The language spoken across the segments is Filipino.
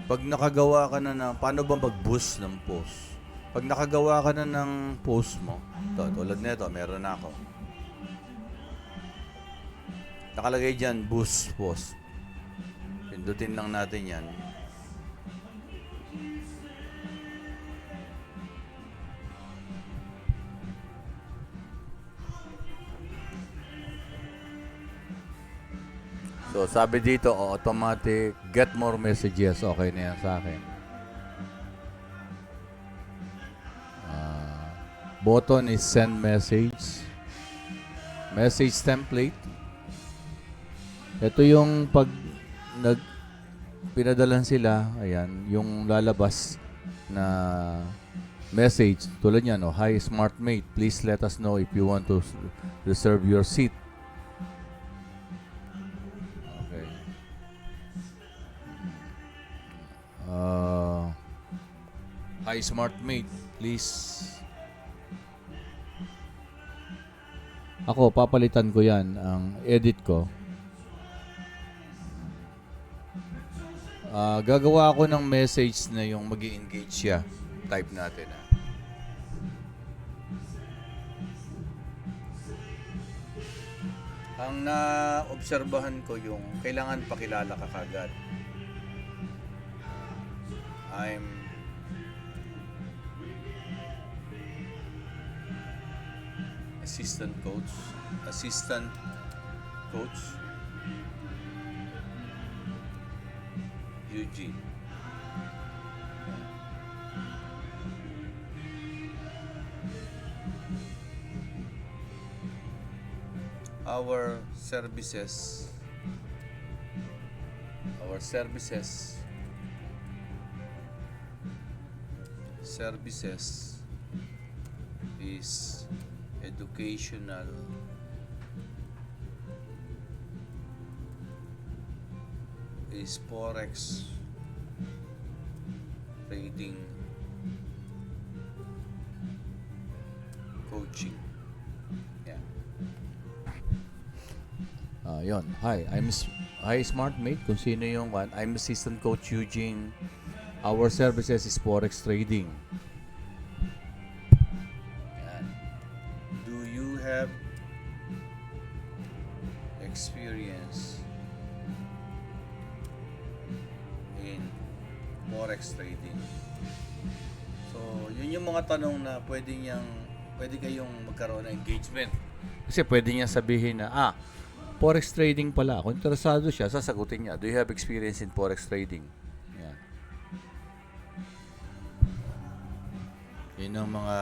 Pag nakagawa ka na ng, paano ba mag-boost ng post? Pag nakagawa ka na ng post mo, tulad nito, meron na ako. Nakalagay dyan, boost post. Pindutin lang natin yan. So, sabi dito, automatic, get more messages. Okay na yan sa akin. Button is send message. Message template. Ito yung pag pinadalan sila, ayan, yung lalabas na message. Tulad yan, hi SmartMate, please let us know if you want to reserve your seat. Okay. Hi SmartMate, please. Ako, papalitan ko yan, ang edit ko. Gagawa ako ng message na yung mag-i-engage siya. Type natin. Ang na-obserbahan ko yung kailangan pakilala ka kagad. I'm assistant coach Eugene. Our services is educational, is forex trading, coaching. Yeah. Yon. Hi SmartMate, kung sino yung one. I'm assistant coach Eugene. Our services is forex trading. Yan. Do you have experience in forex trading? So, yun yung mga tanong na pwede kayong magkaroon ng engagement. Kasi pwede niya sabihin na, forex trading pala. Kung interesado siya, sasagutin niya, do you have experience in forex trading? Yan. Yun ang mga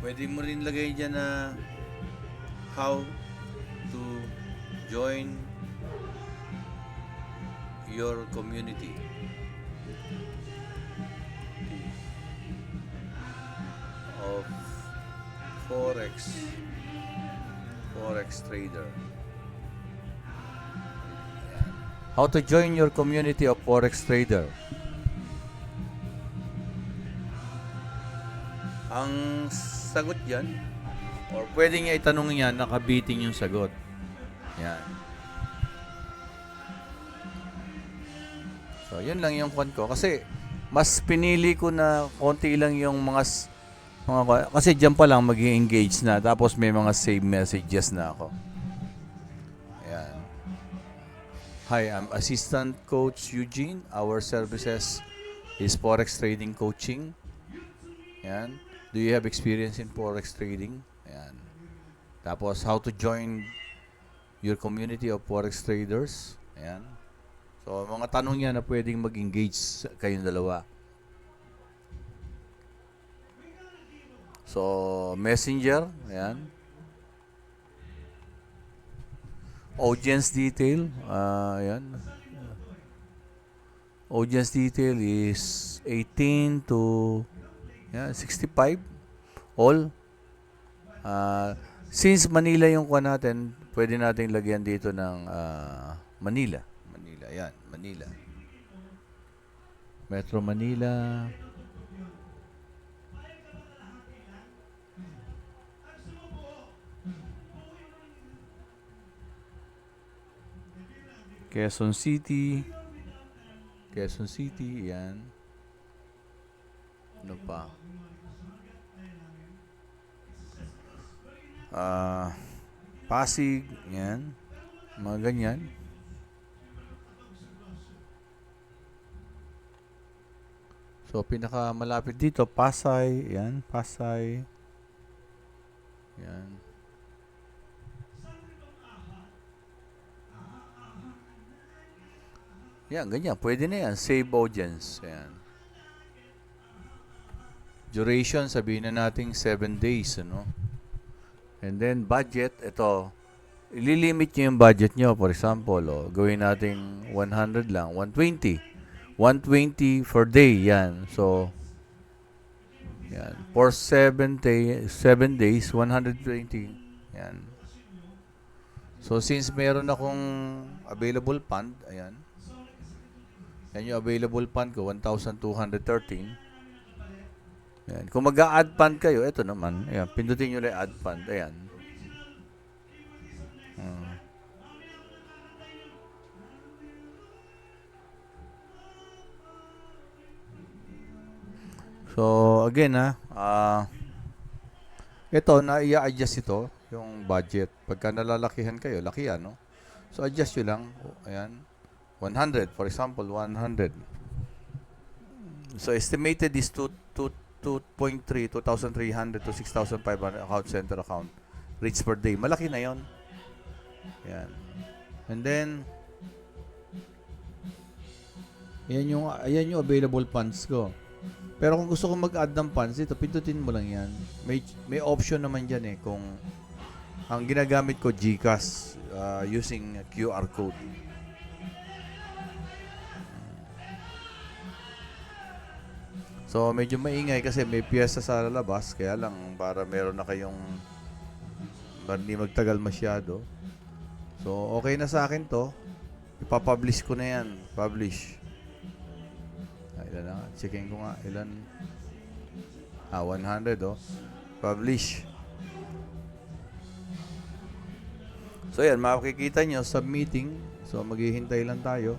pwede mo rin lagay dyan na how to join your community of forex trader. How to join your community of forex trader. Ang sagot yan, or pwede niya itanong niya, nakabiting yung sagot. Yan. So, yun lang yung kwan ko. Kasi, mas pinili ko na konti lang yung mga kasi dyan pa lang mag-i-engage na. Tapos may mga save messages na ako. Ayan. Hi, I'm Assistant Coach Eugene. Our services is Forex Trading Coaching. Ayan. Do you have experience in Forex Trading? Ayan. Tapos, how to join your community of Forex Traders. Ayan. So, mga tanong yan na pwedeng mag-engage kayong dalawa. So, Messenger, ayan. Audience detail, ayan. Audience detail is 18 to 65. All. Since Manila yung kuha natin, pwede nating lagyan dito ng Manila. Ayan, Manila. Metro Manila. Quezon City. Quezon City, yan. Ano pa? Pasig, yan. Mga ganyan. So, pinakamalapit dito, Pasay, yan. Pasay. Yan. Yan, ganyan. Pwede na yan. Save audience. Yan. Duration, sabihin na natin 7 days, ano? And then, budget, ito. Ililimit nyo yung budget nyo. For example, gawin natin 100 lang. 120. 120 for day. Yan. So, yan. For 7 days, 120. Yan. So, since meron akong available fund, ayan. Yan yung available fund ko, 1,213. Ayan. Kung mag-a-add fund kayo, ito naman. Ayan, pindutin nyo lang add fund. Ayan. So, again ito, na-i-adjust ito, yung budget. Pagka nalalakihan kayo, laki yan, no? So, adjust nyo lang. Ayan. 100, for example, 100. So, estimated is 2.3, 2,300 to 6,500 account center account reach per day. Malaki na yon. Yan. And then, ayan yung available funds ko. Pero kung gusto kong mag-add ng funds, ito, pindutin mo lang yan. May option naman dyan eh, kung ang ginagamit ko, GCash, using QR code. So, medyo maingay kasi may piyesa sa lalabas. Kaya lang, para meron na kayong hindi magtagal masyado. So, okay na sa akin to. Ipapublish ko na yan. Publish. Ilan na nga? Checking ko nga. Ilan? 100 Publish. So, yan. Makikita nyo, submitting. So, maghihintay lang tayo.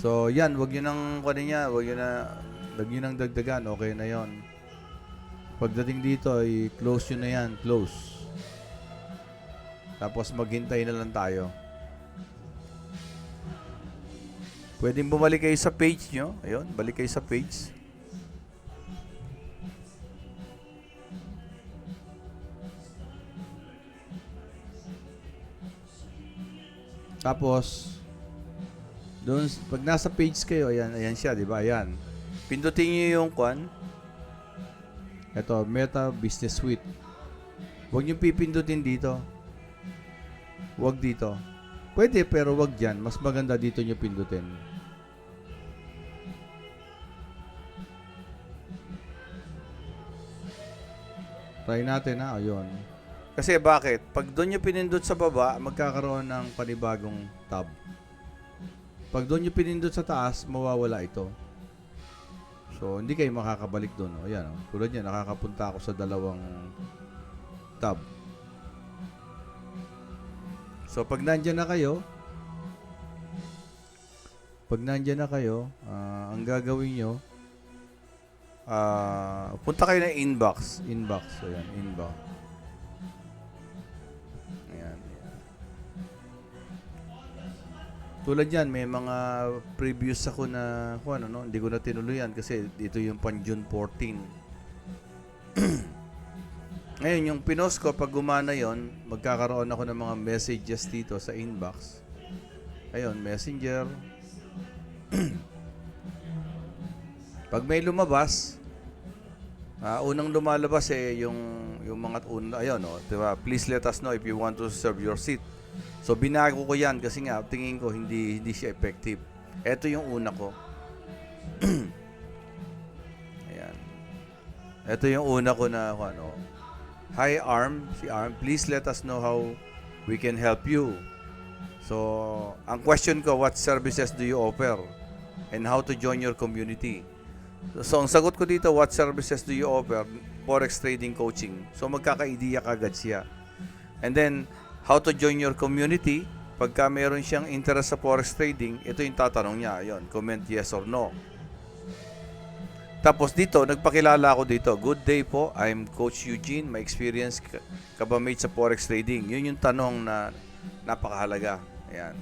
So, yan, wag nyo nang wag nyo nang dagdagan, okay na yon. Pagdating dito, i-close nyo na yan, close. Tapos, maghintay na lang tayo. Pwedeng bumalik kayo sa page nyo. Ayun, balik kayo sa page. Tapos, doon, pag nasa page kayo, ayan siya, di ba? Ayan. Pindutin niyo yung ito, Meta Business Suite. Huwag niyo pipindutin dito. Huwag dito. Pwede, pero huwag dyan. Mas maganda dito niyo pindutin. Try natin ha. Ayun. Kasi bakit? Pag doon niyo pinindot sa baba, magkakaroon ng panibagong tab. Pag doon nyo pinindot sa taas, mawawala ito. So, hindi kayo makakabalik doon. Ayan, tulad niya, nakakapunta ako sa dalawang tab. So, pag nandyan na kayo, ang gagawin nyo, punta kayo ng inbox. Ayan, inbox. Tulad yan, may mga previews ako na, hindi ko na tinuluyan kasi dito yung pan June 14. Ngayon, yung pinost ko, pag gumana yon, magkakaroon ako ng mga messages dito sa inbox. Ayun, messenger. Pag may lumabas, unang lumalabas yung mga diba? Please let us know if you want to reserve your seat. So, binago ko yan kasi nga, tingin ko hindi siya effective. Ito yung una ko. Ayan. Ito yung una ko na, Hi, si Arm, please let us know how we can help you. So, ang question ko, what services do you offer? And how to join your community? So, ang sagot ko dito, what services do you offer? Forex trading coaching. So, magkaka-idea kagad siya. And then, how to join your community? Pagka meron siyang interest sa forex trading, ito yung tatanong niya. Ayun, comment yes or no. Tapos dito, nagpakilala ako dito. Good day po, I'm Coach Eugene. My experience kabamate sa forex trading. Yun yung tanong na napakahalaga. Ayan.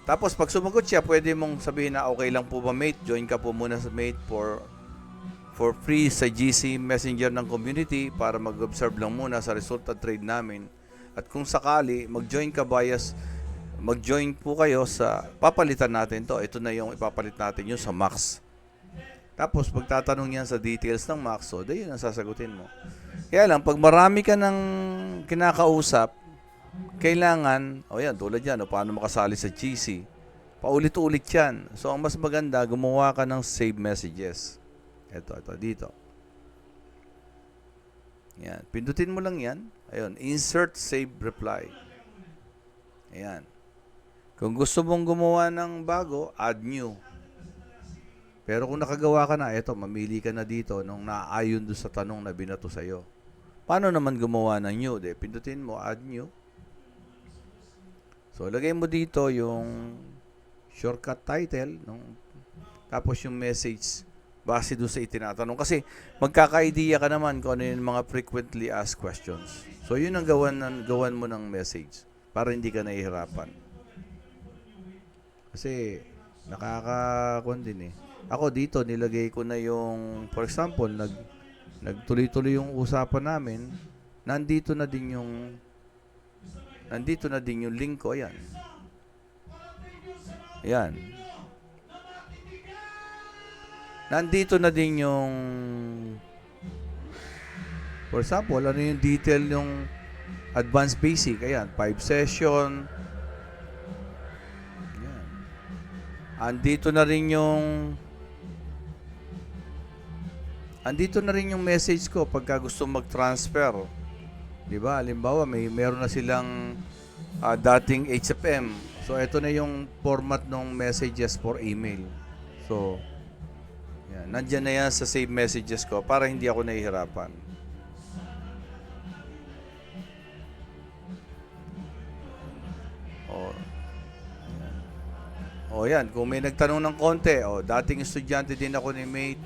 Tapos pag sumagot siya, pwede mong sabihin na okay lang po ba mate, join ka po muna sa mate for free sa GC Messenger ng community para mag-observe lang muna sa result at trade namin. At kung sakali, mag-join po kayo sa papalitan natin to. Ito na yung ipapalit natin yung sa Max. Tapos pagtatanong yan sa details ng Max, so yun ang sasagutin mo. Kaya lang, pag marami ka ng kinakausap, kailangan, yan, tulad yan, paano makasali sa GC? Paulit-ulit yan. So, ang mas maganda, gumawa ka ng save messages. Ito, dito. Yan. Pindutin mo lang yan. Ayun, insert save reply. Ayan. Kung gusto mong gumawa ng bago, add new. Pero kung nakagawa ka na, mamili ka na dito nung naaayon doon sa tanong na binato sa'yo. Paano naman gumawa ng new? Pindutin mo, add new. So, lagay mo dito yung shortcut title, tapos yung message base doon sa itinatanong. Kasi magkaka-idea ka naman kung ano yung mga frequently asked questions. So, yun ang gawan mo ng message para hindi ka nahihirapan. Kasi, nakaka-kuan din eh. Ako dito, nilagay ko na yung, for example, nagtuloy-tuloy yung usapan namin, nandito na din yung link ko. Ayan. Ayan. Nandito na din yung, for example, ano yung detail yung advanced basic. Ayan, 5 session. Ayan. Andito na rin yung message ko pagka gusto mag-transfer. Diba? Halimbawa, meron na silang dating HFM. So, ito na yung format ng messages for email. So, yan. Nandyan na yan sa save messages ko para hindi ako nahihirapan. Yan. Kung may nagtanong ng konti, dating estudyante din ako ni mate.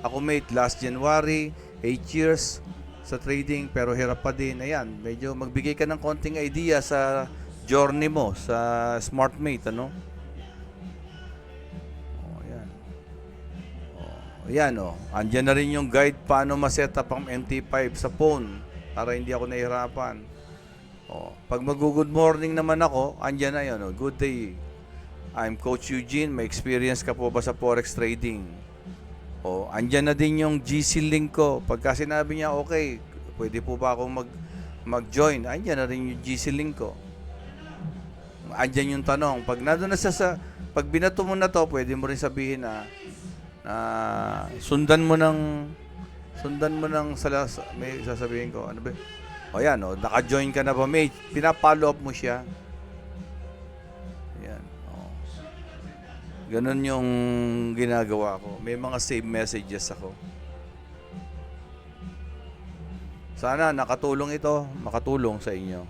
Ako mate, last January, 8 years sa trading pero hirap pa din. Ayan, medyo magbigay ka ng konting idea sa journey mo sa SmartMate, ano? Ayan. Andyan na rin yung guide paano ma-set up ang MT5 sa phone para hindi ako nahihirapan. Pag mag-good morning naman ako, andyan na yun. Good day. I'm Coach Eugene. May experience ka po ba sa forex trading? Andyan na din yung GC link ko. Pagka sinabi niya, okay, pwede po ba akong mag-join? Andyan na rin yung GC link ko. Andyan yung tanong. Pag nandun na pag binato mo na to, pwede mo rin sabihin na sundan mo ng may sasabihin ko. Ano ba? Yan, naka-join ka na ba, mate? Pina-follow up mo siya. Ganun yung ginagawa ko. May mga save messages ako. Sana makatulong sa inyo.